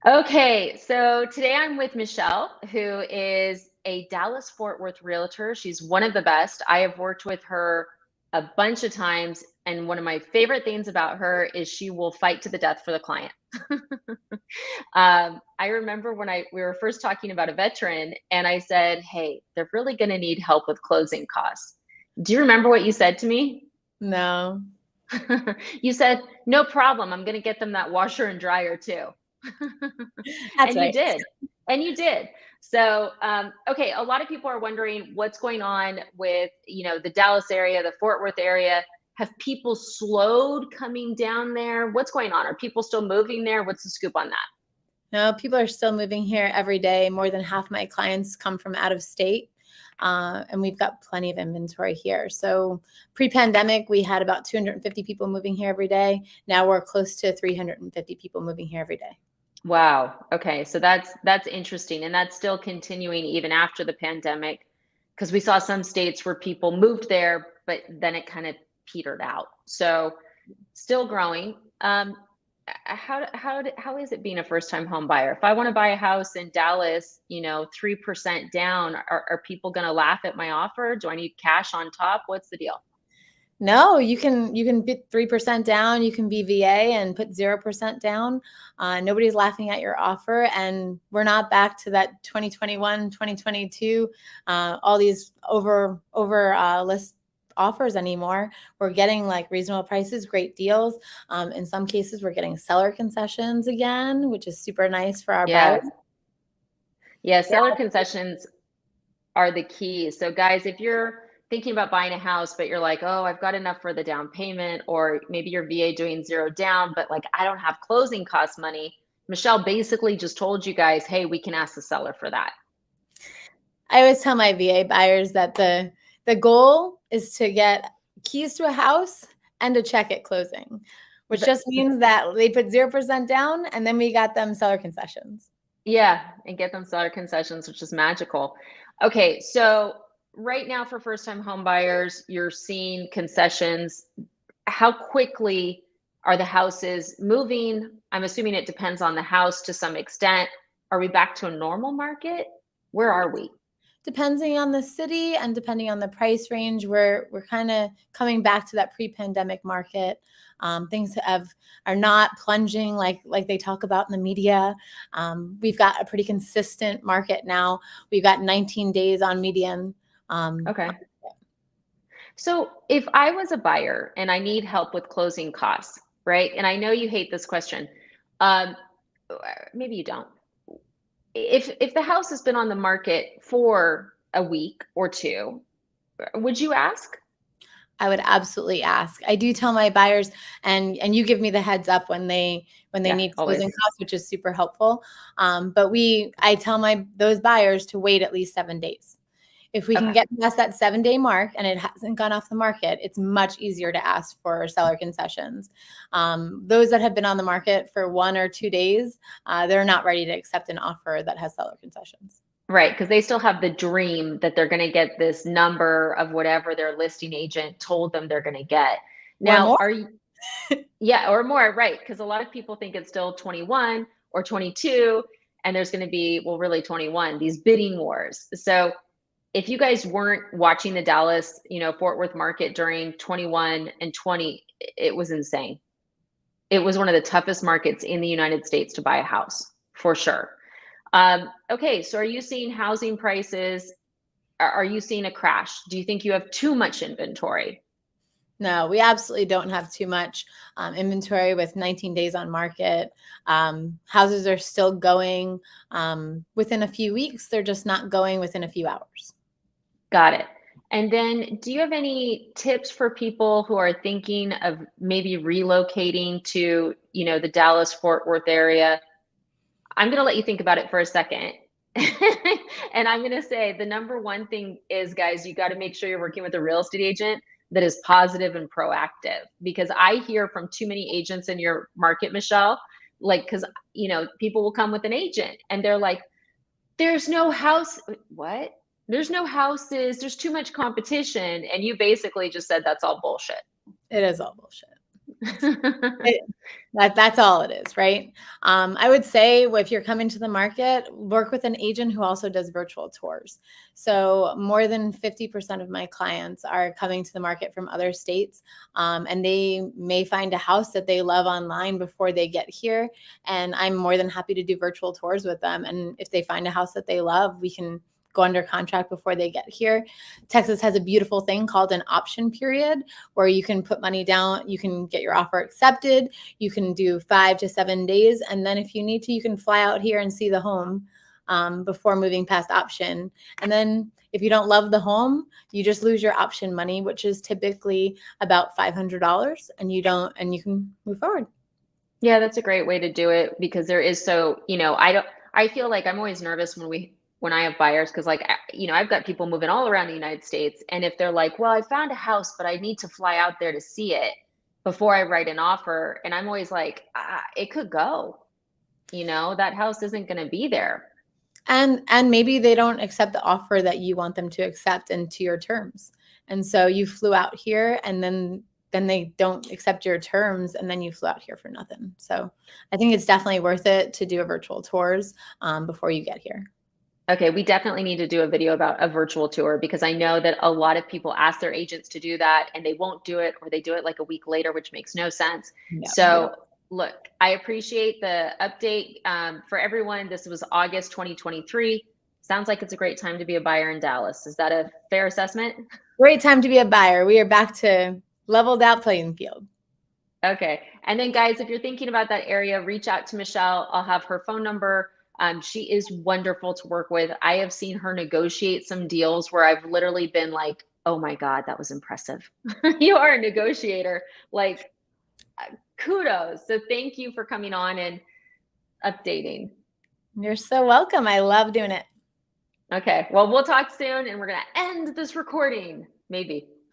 Okay, so today I'm with Michelle, who is a Dallas Fort Worth realtor. She's one of the best. I have worked with her a bunch of times, and one of my favorite things about her is she will fight to the death for the client. I remember when we were first talking about a veteran, and I said, "Hey, they're really going to need help with closing costs." Do you remember what you said to me? No, You said, "No problem. I'm going to get them that washer and dryer too." that's And you right. did. And you did. So, okay, a lot of people are wondering what's going on with, the Dallas area, the Fort Worth area. Have people slowed coming down there? What's going on? Are people still moving there? What's the scoop on that? No, people are still moving here every day. More than half my clients come from out of state, and we've got plenty of inventory here. So pre-pandemic, we had about 250 people moving here every day. Now we're close to 350 people moving here every day. Wow. Okay. So that's interesting. And that's still continuing even after the pandemic, because we saw some states where people moved there, but then it kind of petered out. So still growing. How is it being a first time home buyer? If I want to buy a house in Dallas, 3% down, are people going to laugh at my offer? Do I need cash on top? What's the deal? No, you can put 3% down. You can be VA and put 0% down. Nobody's laughing at your offer, and we're not back to that 2021, 2022, all these over list offers anymore. We're getting like reasonable prices, great deals. In some cases, we're getting seller concessions again, which is super nice for our buyers. Yeah. Yeah. Seller concessions are the key. So, guys, if you're thinking about buying a house, but you're like, oh, I've got enough for the down payment, or maybe your VA doing zero down, but like, I don't have closing cost money. Michelle basically just told you guys, hey, we can ask the seller for that. I always tell my VA buyers that the goal is to get keys to a house and a check at closing, which But just means that they put 0% down and then we got them seller concessions. yeah, and get them seller concessions, which is magical. Okay, so right now for first time home buyers, you're seeing concessions. How quickly are the houses moving? I'm assuming it depends on the house to some extent. Are we back to a normal market? Where are we? Depending on the city and depending on the price range, we're kind of coming back to that pre-pandemic market. Things are not plunging like they talk about in the media. We've got a pretty consistent market now. We've got 19 days on median. Okay. So if I was a buyer and I need help with closing costs, right? And I know you hate this question. Um, Maybe you don't. If the house has been on the market for a week or two, would you ask? I would absolutely ask. I do tell my buyers, and you give me the heads up when they Yeah, need closing always. costs, which is super helpful. But I tell those buyers to wait at least 7 days. If we can Okay. get past that 7 day mark and it hasn't gone off the market, it's much easier to ask for seller concessions. Those that have been on the market for 1 or 2 days, they're not ready to accept an offer that has seller concessions. Right, because they still have the dream that they're going to get this number of whatever their listing agent told them they're going to get. Or Now, more. are you, yeah, or more, right? Because a lot of people think it's still 21 or 22, and there's going to be, well, really 21, these bidding wars. So if you guys weren't watching the Dallas, Fort Worth market during 21 and 20, it was insane. It was one of the toughest markets in the United States to buy a house, for sure. Okay, so are you seeing housing prices? Are you seeing a crash? Do you think you have too much inventory? No, we absolutely don't have too much inventory with 19 days on market. Houses are still going within a few weeks. They're just not going within a few hours. Got it. And then do you have any tips for people who are thinking of maybe relocating to, the Dallas Fort Worth area? I'm going to let you think about it for a second. And I'm going to say the number one thing is, guys, you got to make sure you're working with a real estate agent that is positive and proactive, because I hear from too many agents in your market, Michelle, like, because, people will come with an agent and they're like, there's no house. What? There's no houses. There's too much competition. And you basically just said that's all bullshit. It is all bullshit. It, that's all it is, right? I would say if you're coming to the market, work with an agent who also does virtual tours. So more than 50% of my clients are coming to the market from other states, and they may find a house that they love online before they get here. And I'm more than happy to do virtual tours with them. And if they find a house that they love, we can go under contract before they get here. Texas has a beautiful thing called an option period where you can put money down, you can get your offer accepted, you can do 5 to 7 days, and then if you need to, you can fly out here and see the home before moving past option. And then if you don't love the home, you just lose your option money, which is typically about $500, and you can move forward. Yeah, that's a great way to do it because there is so, I feel like I'm always nervous when I have buyers because like, I've got people moving all around the United States. And if they're like, well, I found a house, but I need to fly out there to see it before I write an offer. And I'm always like, it could go, that house isn't going to be there. And maybe they don't accept the offer that you want them to accept and to your terms. And so you flew out here and then they don't accept your terms and then you flew out here for nothing. So I think it's definitely worth it to do a virtual tours before you get here. Okay, we definitely need to do a video about a virtual tour because I know that a lot of people ask their agents to do that and they won't do it or they do it like a week later, which makes no sense. No, So look, I appreciate the update for everyone. This was August 2023. Sounds like it's a great time to be a buyer in Dallas. Is that a fair assessment? great time to be a buyer. We are back to leveled out playing field. Okay. And then guys, if you're thinking about that area, reach out to Michelle. I'll have her phone number. She is wonderful to work with. I have seen her negotiate some deals where I've literally been like, oh my God, that was impressive. You are a negotiator. Like, kudos. So thank you for coming on and updating. You're so welcome. I love doing it. Okay. Well, we'll talk soon and we're going to end this recording. Maybe.